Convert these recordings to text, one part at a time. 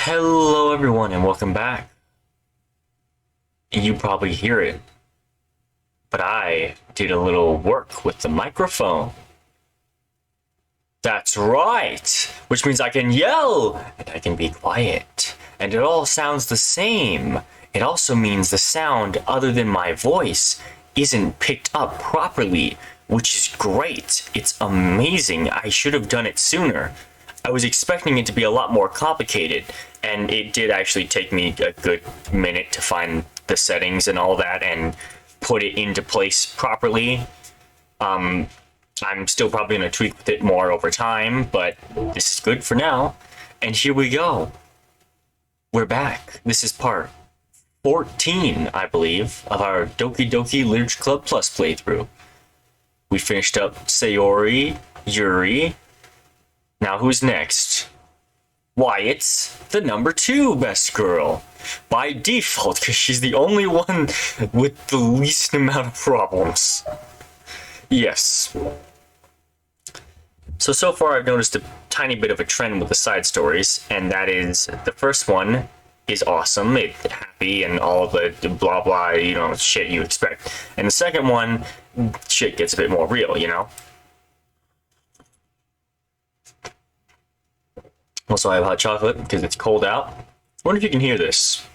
Hello everyone and welcome back. You probably hear it, but I did a little work with the microphone. That's right, which means I can yell and I can be quiet, and it all sounds the same. It also means the sound other than my voice isn't picked up properly, which is great. It's amazing. I should have done it sooner. I was expecting it to be a lot more complicated, and it did actually take me a good minute to find the settings and all that and put it into place properly. I'm still probably going to tweak with it more over time, but this is good for now. And here we go. We're back. This is part 14, I believe, of our Doki Doki Literature Club Plus playthrough. We finished up Sayori, Yuri. Now who's next? Why, it's the number 2 best girl. By default, because she's the only one with the least amount of problems. Yes. So far I've noticed a tiny bit of a trend with the side stories, and that is the first one is awesome, it's happy and all the blah blah, shit you expect. And the second one, shit gets a bit more real, Also, I have hot chocolate because it's cold out. I wonder if you can hear this.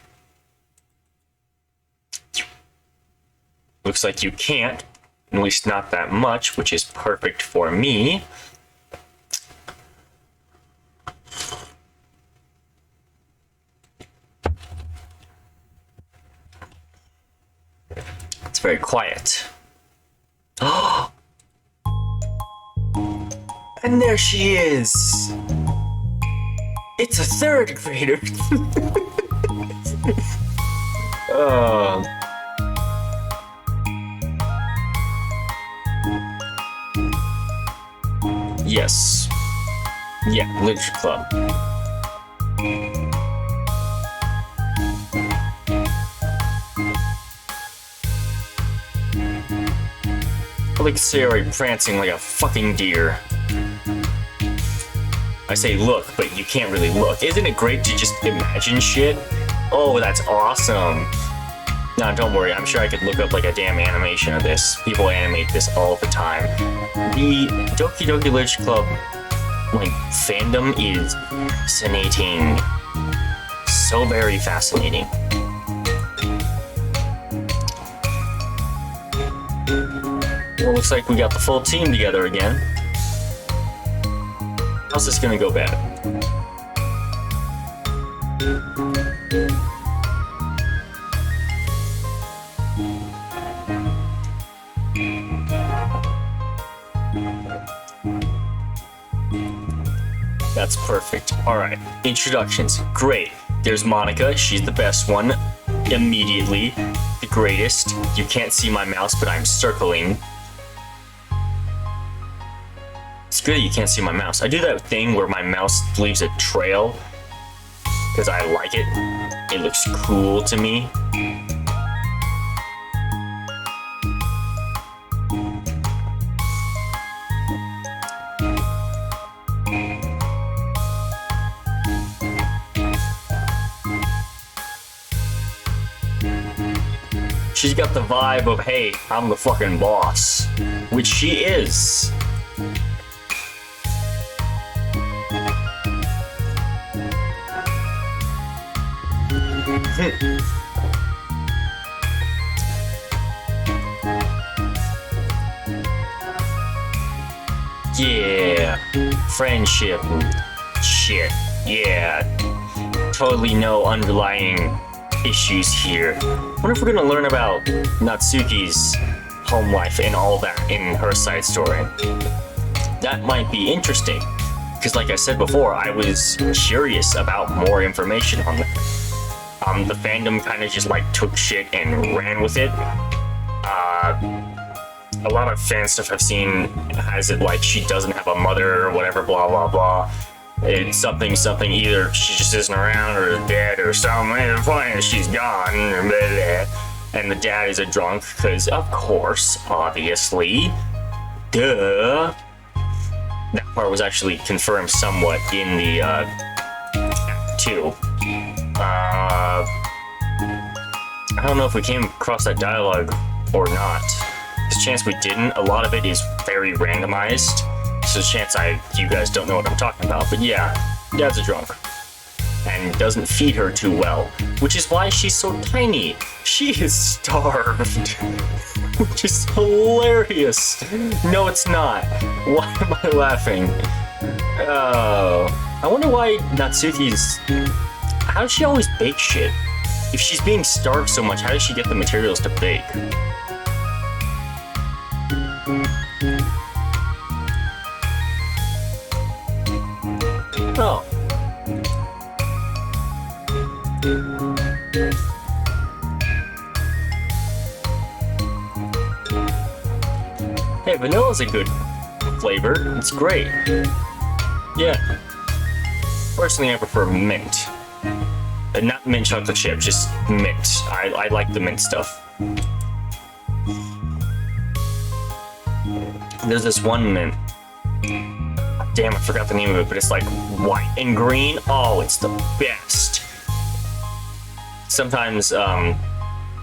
Looks like you can't, at least not that much, which is perfect for me. It's very quiet. Oh! And there she is! It's a 3rd grader! Yes. Yeah, Literature Club. Like Sayori prancing like a fucking deer. I say look, but you can't really look. Isn't it great to just imagine shit? Oh, that's awesome. Nah, don't worry, I'm sure I could look up like a damn animation of this. People animate this all the time. The Doki Doki Literature Club, fandom is fascinating. So very fascinating. Well, looks like we got the full team together again. How's this gonna go bad? That's perfect. Alright, introductions. Great. There's Monica, she's the best one. Immediately. The greatest. You can't see my mouse, but I'm circling. It's good you can't see my mouse. I do that thing where my mouse leaves a trail because I like it. It looks cool to me. She's got the vibe of, hey, I'm the fucking boss, which she is. Yeah, friendship shit. Yeah, totally no underlying issues here. I wonder if we're gonna learn about Natsuki's home life and all that in her side story. That might be interesting, because like I said before, I was curious about more information on that. The fandom kind of just took shit and ran with it. A lot of fan stuff I've seen has it she doesn't have a mother or whatever, blah blah blah. It's something, either she just isn't around or is dead or something. The point is she's gone. Blah, blah. And the dad is a drunk, because of course, obviously. Duh. That part was actually confirmed somewhat in the Act 2. don't know if we came across that dialogue or not. There's a chance we didn't. A lot of it is very randomized. So there's a chance you guys don't know what I'm talking about. But yeah, Dad's a drunk. And doesn't feed her too well, which is why she's so tiny. She is starved, which is hilarious. No, it's not. Why am I laughing? Oh, I wonder why Natsuki's... How does she always bake shit? If she's being starved so much, how does she get the materials to bake? Oh. Hey, vanilla's a good flavor. It's great. Yeah. Personally, I prefer mint. Not mint chocolate chip, just mint. I like the mint stuff. There's this one mint. Damn, I forgot the name of it, but it's like white and green. Oh, it's the best. Sometimes,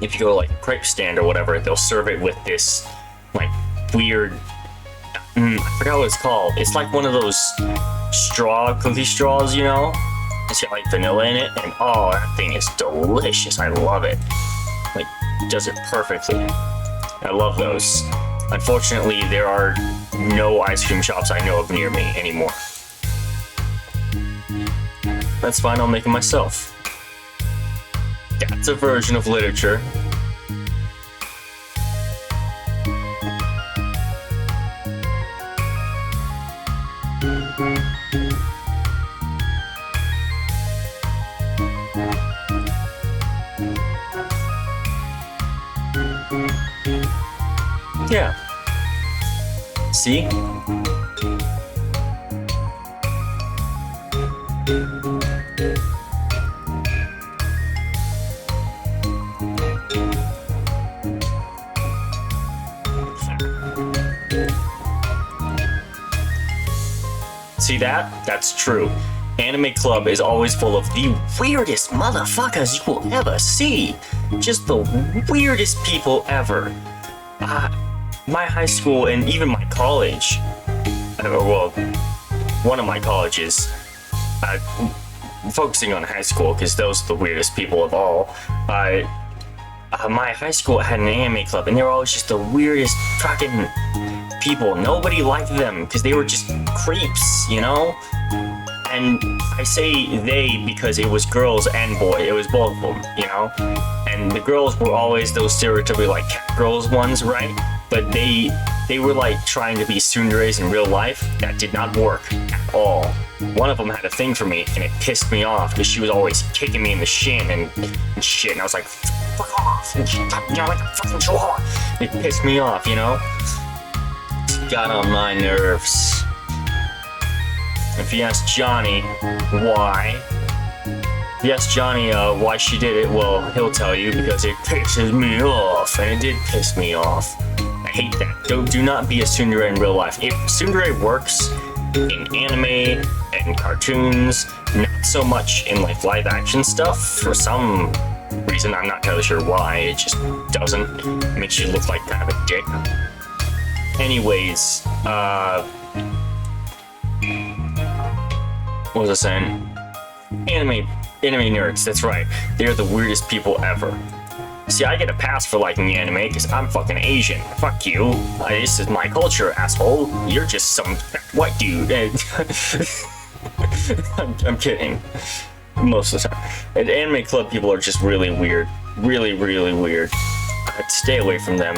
if you go to like a crepe stand or whatever, they'll serve it with this like weird, I forgot what it's called. It's like one of those cookie straws, you know? It's got like vanilla in it, and oh, that thing is delicious. I love it. Like, does it perfectly. I love those. Unfortunately, there are no ice cream shops I know of near me anymore. That's fine, I'll make it myself. That's a version of literature. Yeah. See? See that? That's true. Anime Club is always full of the weirdest motherfuckers you will ever see. Just the weirdest people ever. My high school and even my college, well, one of my colleges, focusing on high school because those are the weirdest people of all, my high school had an anime club and they were always just the weirdest fucking people. Nobody liked them because they were just creeps, you know? And I say they because it was girls and boys. It was both of them, you know? And the girls were always those stereotypically like cat girls ones, right? But they were like trying to be tsunderes in real life. That did not work at all. One of them had a thing for me and it pissed me off because she was always kicking me in the shin and shit. And I was like, fuck off. And she, you know, like a fucking chihuahua. It pissed me off, you know? It got on my nerves. If you ask Johnny why, why she did it, well, he'll tell you because it pisses me off, and it did piss me off. I hate that. Do not be a tsundere in real life. If tsundere works in anime and cartoons, not so much in like live action stuff. For some reason, I'm not entirely sure why. It just doesn't. It makes you look like kind of a dick. Anyways, what was I saying? Anime nerds, that's right. They're the weirdest people ever. See, I get a pass for liking anime because I'm fucking Asian. Fuck you. This is my culture, asshole. You're just some white dude. I'm kidding. Most of the time. And anime club people are just really weird. Really, really weird. I'd stay away from them.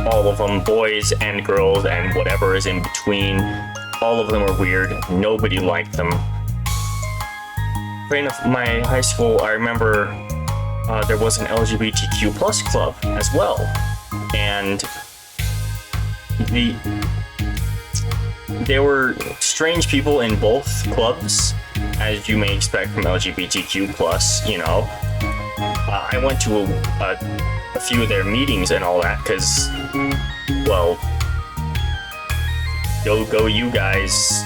All of them, boys and girls and whatever is in between. All of them are weird. Nobody liked them. In my high school, I remember there was an LGBTQ plus club as well, and there were strange people in both clubs, as you may expect from LGBTQ plus. You know, I went to a few of their meetings and all that because, well, go you guys.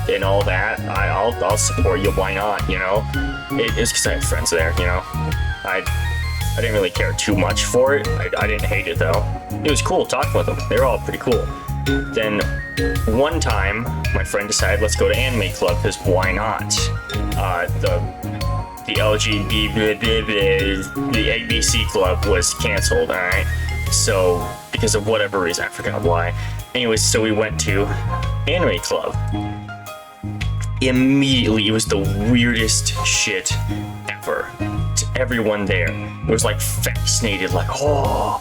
And all that, I'll support you. Why not? You know, it's because I have friends there. You know, I didn't really care too much for it. I didn't hate it though. It was cool talking with them. They were all pretty cool. Then one time, my friend decided let's go to anime club because why not? The ABC club was canceled. All right, so because of whatever reason, I forgot why. Anyways, so we went to anime club. Immediately, it was the weirdest shit ever. To everyone there, it was like fascinated, like, oh,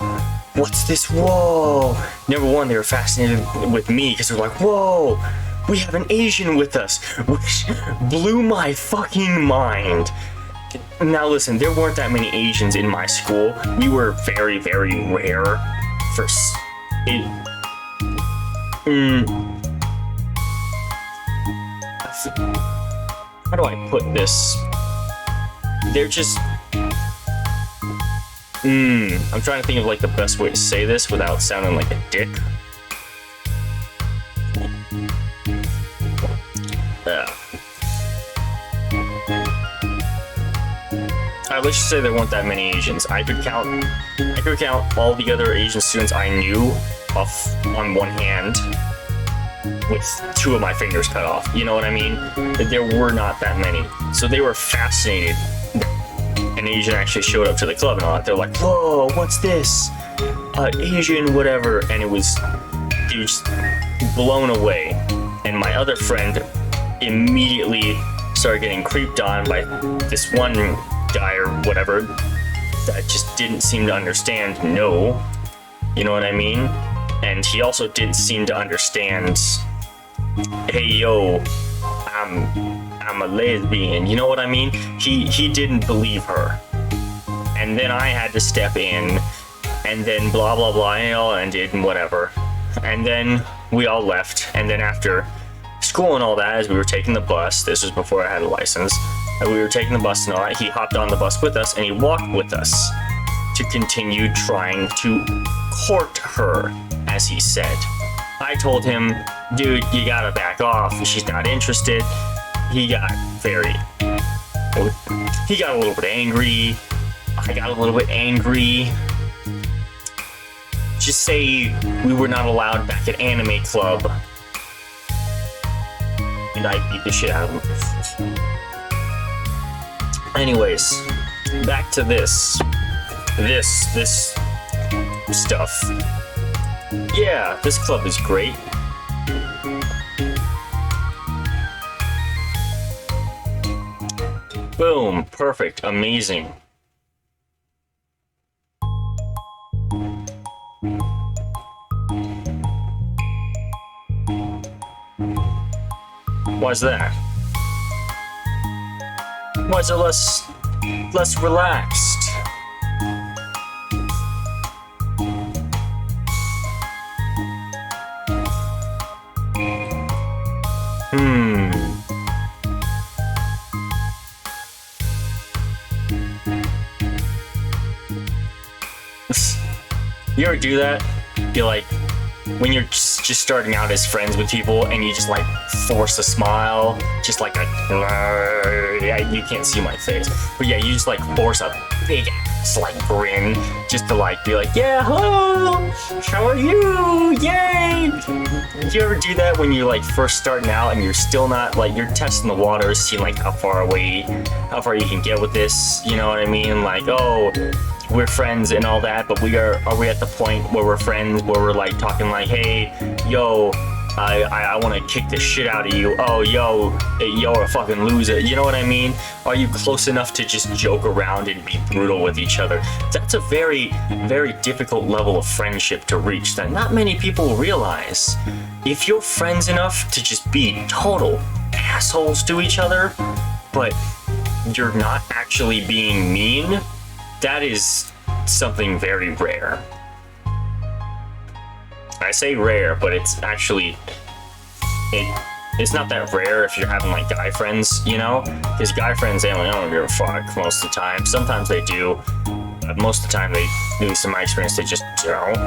what's this? Whoa! Number one, they were fascinated with me because they're like, whoa, we have an Asian with us, which blew my fucking mind. Now listen, there weren't that many Asians in my school. We were very, very rare for how do I put this? They're just I'm trying to think of like the best way to say this without sounding like a dick. Let's just say there weren't that many Asians. I could count all the other Asian students I knew off on one hand with two of my fingers cut off. You know what I mean? There were not that many. So they were fascinated. An Asian actually showed up to the club and all that. They're like, whoa, what's this? Asian, whatever. And it was just blown away. And my other friend immediately started getting creeped on by this one guy or whatever that just didn't seem to understand no. You know what I mean? And he also didn't seem to understand, hey yo, I'm a lesbian, you know what I mean? He didn't believe her. And then I had to step in, and then blah blah blah, and it all ended and whatever. And then we all left, and then after school and all that, as we were taking the bus, this was before I had a license, and we were taking the bus and all that, he hopped on the bus with us and he walked with us to continue trying to court her, as he said. I told him, dude, you gotta back off, she's not interested. He got a little bit angry. I got a little bit angry. Just say we were not allowed back at anime club. And I beat the shit out of him. Anyways, back to this stuff. Yeah, this club is great. Boom, perfect, amazing. Why's that? Why is it less relaxed? You ever do that? You're like, when you're just starting out as friends with people and you just like force a smile, just like a, yeah, you can't see my face, but yeah, you just like force a big ass like grin just to like be like, yeah, hello, how are you, yay. Do you ever do that when you're like first starting out and you're still not, like, you're testing the waters, seeing like how far you can get with this, you know what I mean? Like, oh, we're friends and all that, but are we at the point where we're friends, where we're like talking like, hey, yo, I want to kick the shit out of you. Oh, yo, you're a fucking loser. You know what I mean? Are you close enough to just joke around and be brutal with each other? That's a very, very difficult level of friendship to reach that not many people realize. If you're friends enough to just be total assholes to each other, but you're not actually being mean, that is something very rare. I say rare, but it's actually, it's not that rare if you're having like guy friends, you know? Because guy friends, they don't give a fuck most of the time. Sometimes they do, but most of the time they, at least in my experience, they just don't.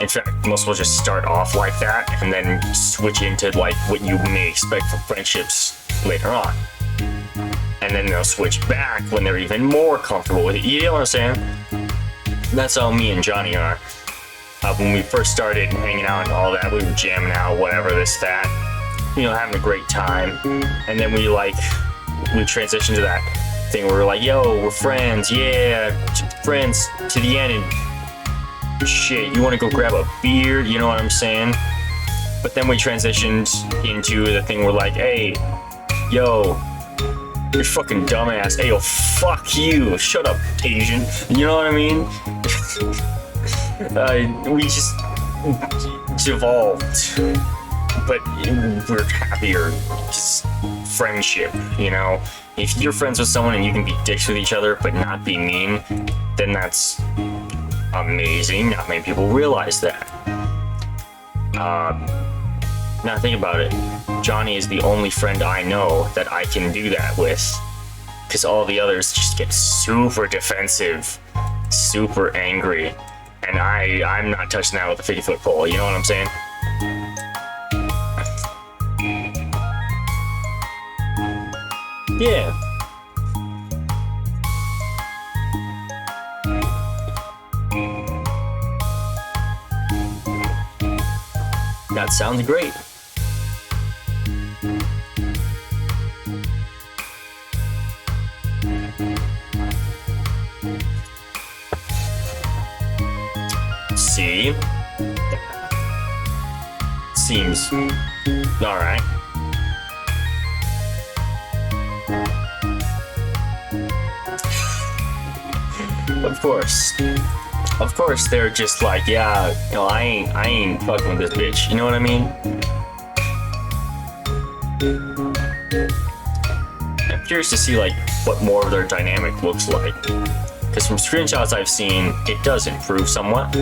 In fact, most will just start off like that and then switch into like what you may expect from friendships later on. and then they'll switch back when they're even more comfortable with it. You know what I'm saying? That's how me and Johnny are. When we first started hanging out and all that, we were jamming out, whatever, this, that, you know, having a great time. And then we transitioned to that thing where we're like, yo, we're friends, yeah, friends to the end, and shit, you want to go grab a beer, you know what I'm saying? But then we transitioned into the thing where like, hey, yo, you're fucking dumbass, hey, yo, fuck you, shut up, Asian, you know what I mean? We just evolved, but we're happier, just friendship, you know? If you're friends with someone and you can be dicks with each other but not be mean, then that's amazing. Not many people realize that. Now think about it. Johnny is the only friend I know that I can do that with, because all the others just get super defensive, super angry, and I'm not touching that with a 50-foot pole, you know what I'm saying? Yeah. That sounds great. See? Seems alright. Of course, they're just like, yeah, you know, I ain't fucking with this bitch. You know what I mean? I'm curious to see like what more of their dynamic looks like, because from screenshots I've seen, it does improve somewhat.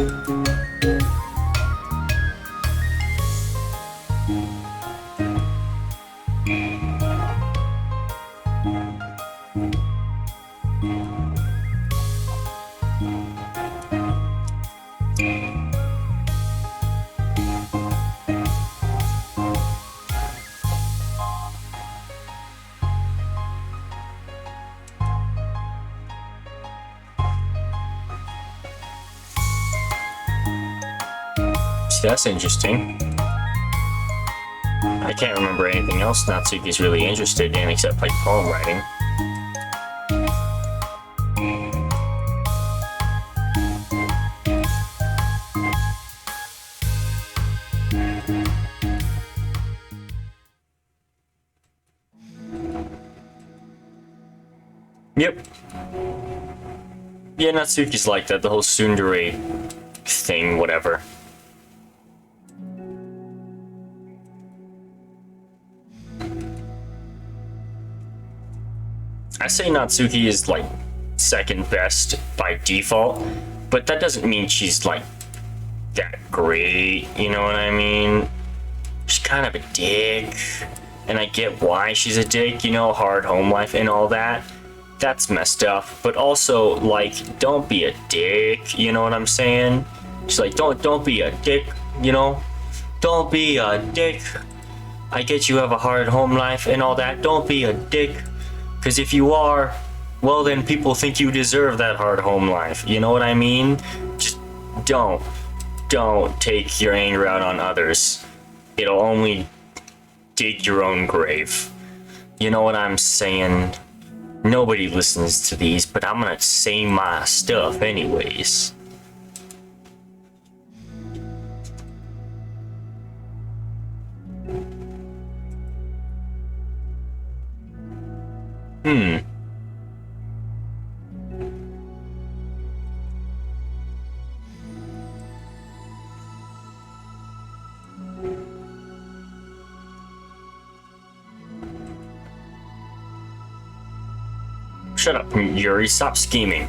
That's interesting. I can't remember anything else Natsuki's really interested in except like poem writing. Yep. Yeah, Natsuki's like that, the whole tsundere thing, whatever. I say Natsuki is like second best by default, but that doesn't mean she's like that great, you know what I mean? She's kind of a dick, and I get why she's a dick, you know, hard home life and all that. That's messed up, but also like, don't be a dick, you know what I'm saying? She's like, don't be a dick, you know? Don't be a dick. I get you have a hard home life and all that. Don't be a dick. Because if you are, well, then people think you deserve that hard home life. You know what I mean? Just don't take your anger out on others. It'll only dig your own grave. You know what I'm saying? Nobody listens to these, but I'm gonna say my stuff anyways. Shut up, Yuri. Stop scheming.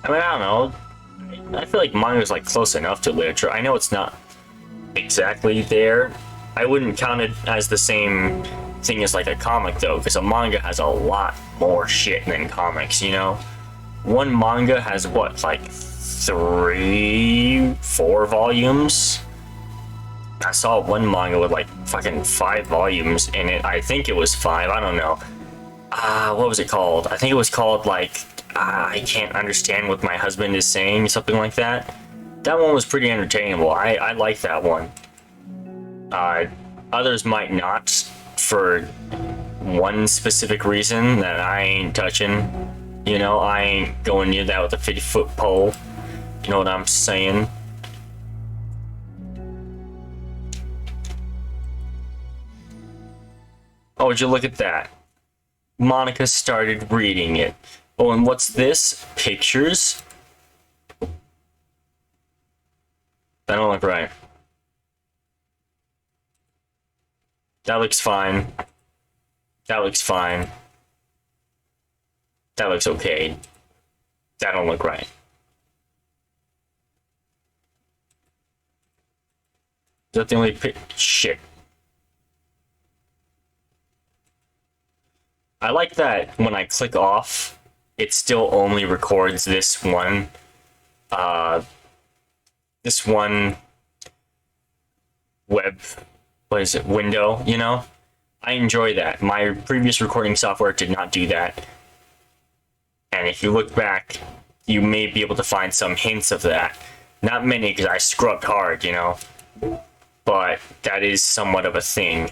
I mean, I don't know. I feel like manga is like close enough to literature. I know it's not exactly there. I wouldn't count it as the same thing as like a comic though, because a manga has a lot more shit than comics, you know? One manga has what, like 3, 4 volumes? I saw one manga with like fucking 5 volumes in it. I think it was 5, I don't know. What was it called? I think it was called like, I can't understand what my husband is saying, something like that. That one was pretty entertainable. I like that one. Others might not, for one specific reason that I ain't touching. You know, I ain't going near that with a 50-foot pole. You know what I'm saying? Oh, would you look at that? Monica started reading it. Oh, and what's this? Pictures? That don't look right. That looks fine. That looks fine. That looks okay. That don't look right. Is that the only shit? I like that when I click off, it still only records this one web, what is it, window, you know? I enjoy that. My previous recording software did not do that. And if you look back, you may be able to find some hints of that. Not many, because I scrubbed hard, you know? But that is somewhat of a thing.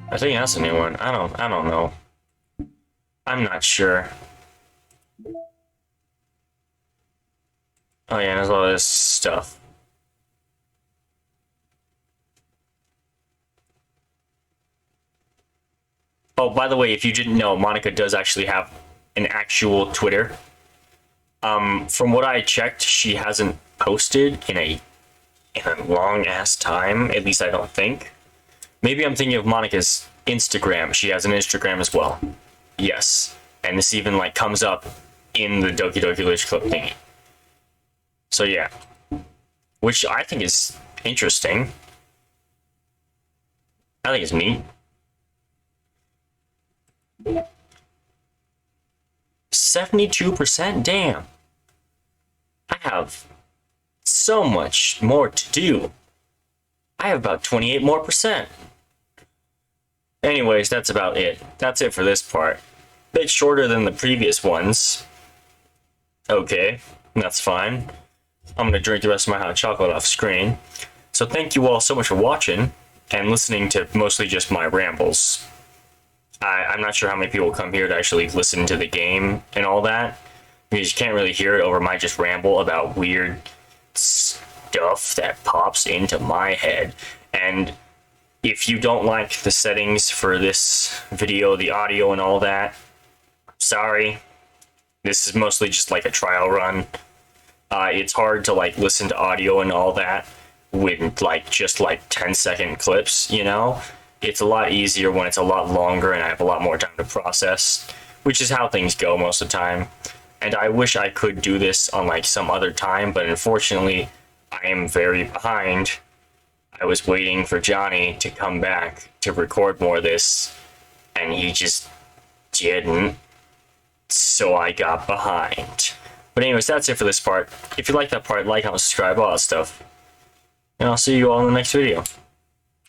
I think that's a new one. I don't know. I'm not sure. Oh yeah, there's all this stuff. Oh, by the way, if you didn't know, Monica does actually have an actual Twitter. From what I checked, she hasn't posted in a long ass time. At least I don't think. Maybe I'm thinking of Monica's Instagram. She has an Instagram as well. Yes, and this even like comes up in the Doki Doki Literature Club thingy. So yeah, which I think is interesting. I think it's neat. 72%? Damn. I have so much more to do. I have about 28% more. Anyways, that's about it. That's it for this part. Bit shorter than the previous ones. Okay, that's fine. I'm gonna drink the rest of my hot chocolate off screen. So thank you all so much for watching and listening to mostly just my rambles. I'm not sure how many people come here to actually listen to the game and all that, because you can't really hear it over my just ramble about weird stuff that pops into my head. And if you don't like the settings for this video, the audio and all that, sorry. This is mostly just like a trial run. It's hard to like listen to audio and all that with like just like 10-second clips, you know? It's a lot easier when it's a lot longer and I have a lot more time to process, which is how things go most of the time. And I wish I could do this on like some other time, but unfortunately I am very behind. I was waiting for Johnny to come back to record more of this, and he just didn't, so I got behind. But anyways, that's it for this part. If you like that part, like, comment, subscribe, all that stuff. And I'll see you all in the next video.